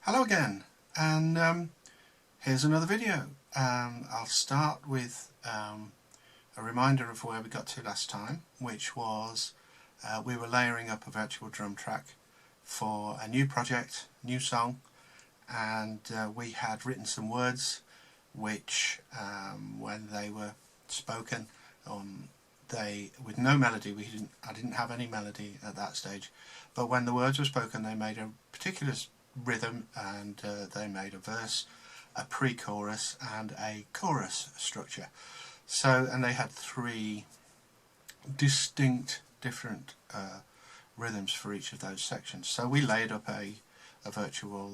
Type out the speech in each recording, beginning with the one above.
Hello again, and here's another video. I'll start with a reminder of where we got to last time, which was we were layering up a virtual drum track for a new project, new song, and we had written some words which when they were spoken, with no melody, I didn't have any melody at that stage, but when the words were spoken they made a particular rhythm, and they made a verse, a pre-chorus and a chorus structure. So, and they had three distinct different rhythms for each of those sections. So we laid up a virtual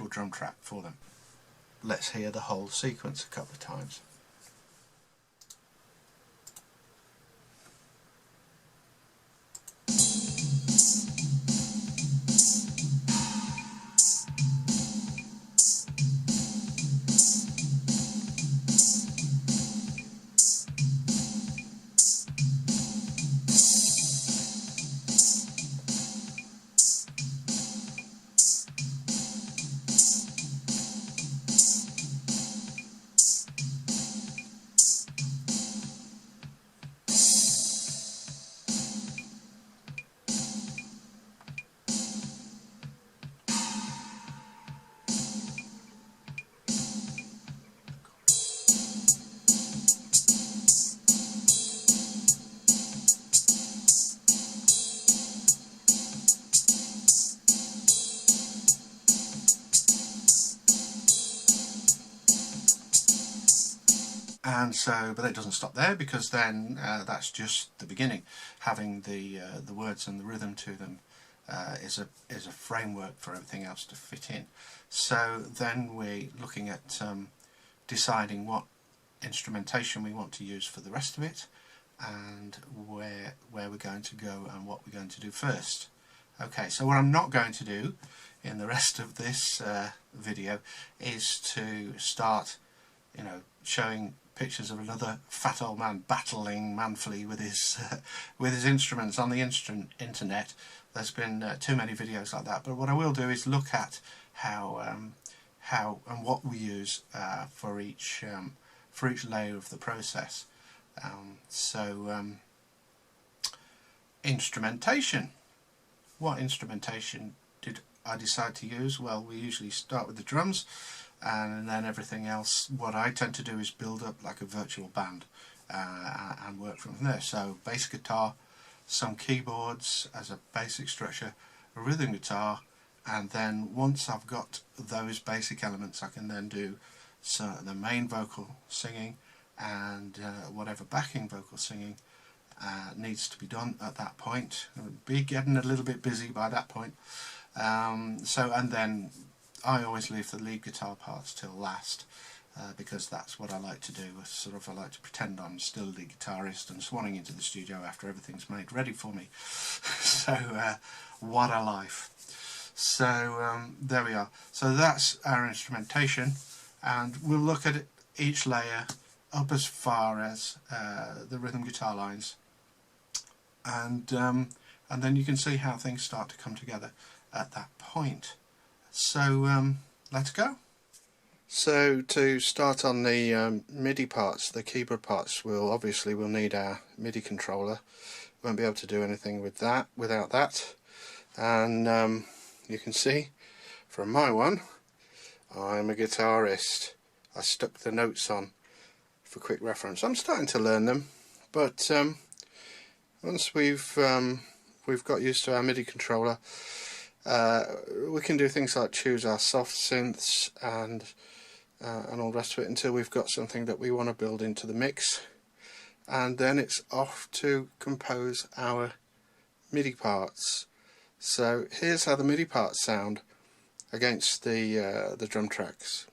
drum track for them. Let's hear the whole sequence a couple of times. And so, but it doesn't stop there, because then that's just the beginning. Having the words and the rhythm to them is a framework for everything else to fit in. So then we're looking at deciding what instrumentation we want to use for the rest of it, and where we're going to go and what we're going to do first. Okay, so what I'm not going to do in the rest of this video is to start, showing pictures of another fat old man battling manfully with his instruments on the internet. There's been too many videos like that. But what I will do is look at how and what we use for each layer of the process. Instrumentation. What instrumentation did I decide to use? Well, we usually start with the drums, and then everything else. What I tend to do is build up like a virtual band and work from there. So bass guitar, some keyboards as a basic structure, a rhythm guitar, and then once I've got those basic elements, I can then do the main vocal singing and whatever backing vocal singing needs to be done at that point. I'll be getting a little bit busy by that point. And then I always leave the lead guitar parts till last, because that's what I like to do. I like to pretend I'm still the guitarist and swanning into the studio after everything's made ready for me. So what a life. So there we are. So that's our instrumentation, and we'll look at each layer up as far as the rhythm guitar lines, and then you can see how things start to come together at that point. So let's go. So to start on the MIDI parts, the keyboard parts, we'll need our MIDI controller. Won't be able to do anything with that without that. And you can see from my one, I'm a guitarist. I stuck the notes on for quick reference. I'm starting to learn them, but once we've got used to our MIDI controller, we can do things like choose our soft synths and all the rest of it until we've got something that we want to build into the mix, and then it's off to compose our MIDI parts. So here's how the MIDI parts sound against the drum tracks.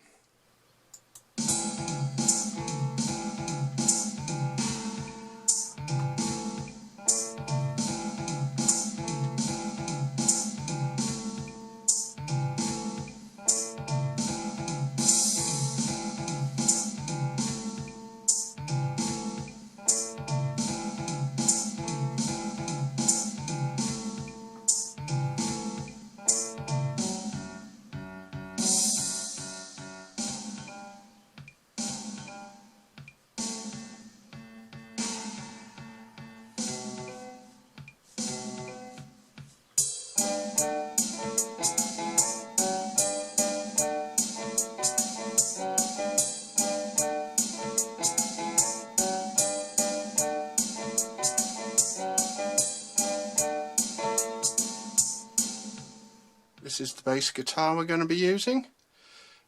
this is the bass guitar we're going to be using.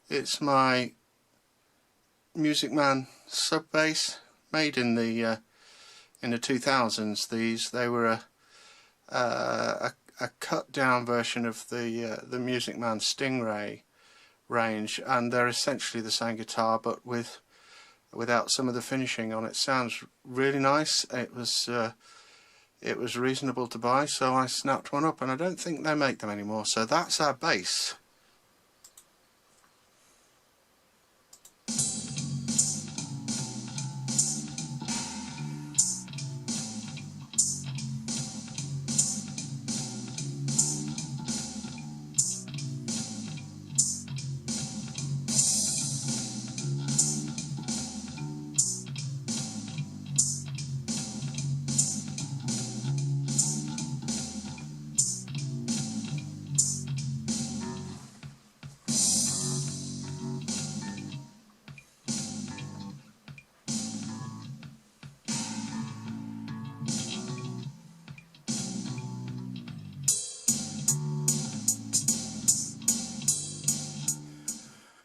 It's my Music Man sub bass, made in the 2000s. They were a cut down version of the Music Man Stingray range, and they're essentially the same guitar but without some of the finishing on it. Sounds really nice. It was reasonable to buy, so I snapped one up, and I don't think they make them anymore. So that's our bass.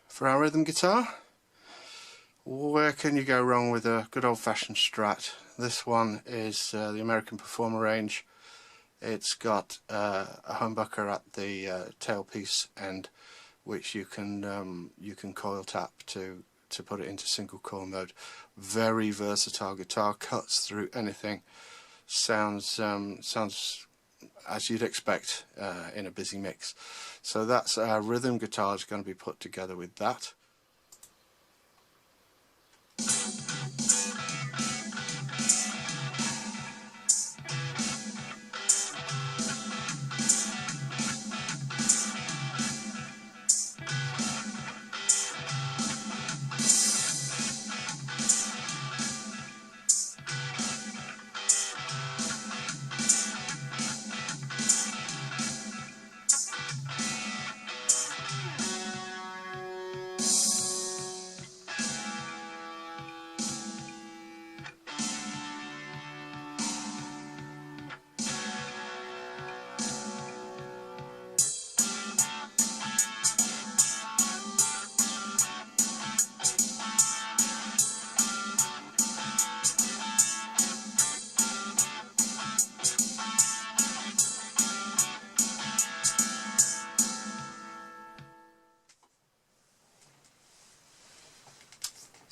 For our rhythm guitar, where can you go wrong with a good old-fashioned Strat? This one is the American Performer range. It's got a humbucker at the tailpiece end, which you can coil tap to put it into single coil mode. Very versatile guitar, cuts through anything. Sounds as you'd expect in a busy mix. So that's our rhythm guitar is going to be put together with that.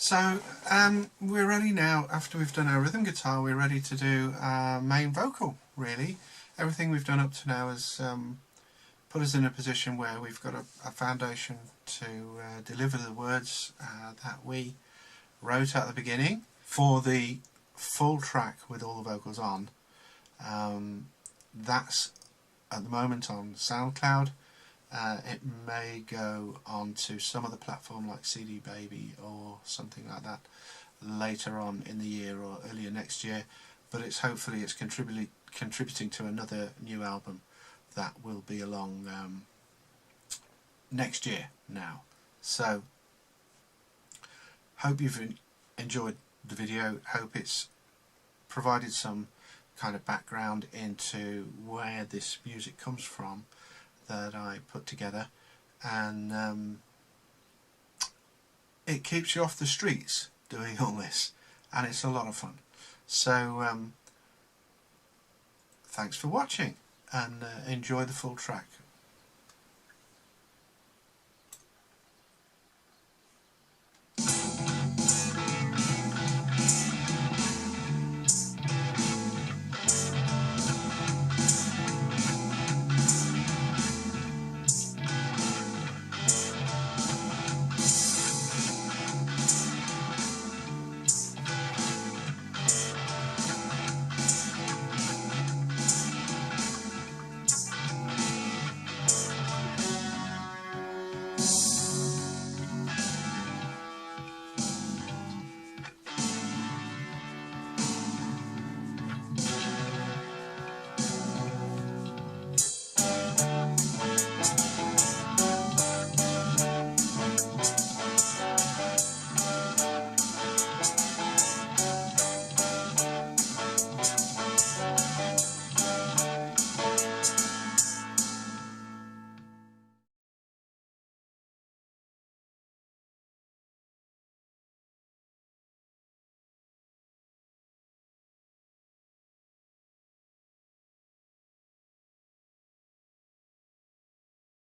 So we're ready now. After we've done our rhythm guitar, we're ready to do our main vocal, really. Everything we've done up to now has put us in a position where we've got a foundation to deliver the words that we wrote at the beginning. For the full track with all the vocals on, that's at the moment on SoundCloud. It may go on to some other platform like CD Baby or something like that later on in the year or earlier next year, but hopefully it's contributing to another new album that will be along next year now. So hope you've enjoyed the video, hope it's provided some kind of background into where this music comes from that I put together, and it keeps you off the streets doing all this, and it's a lot of fun. So thanks for watching, and enjoy the full track.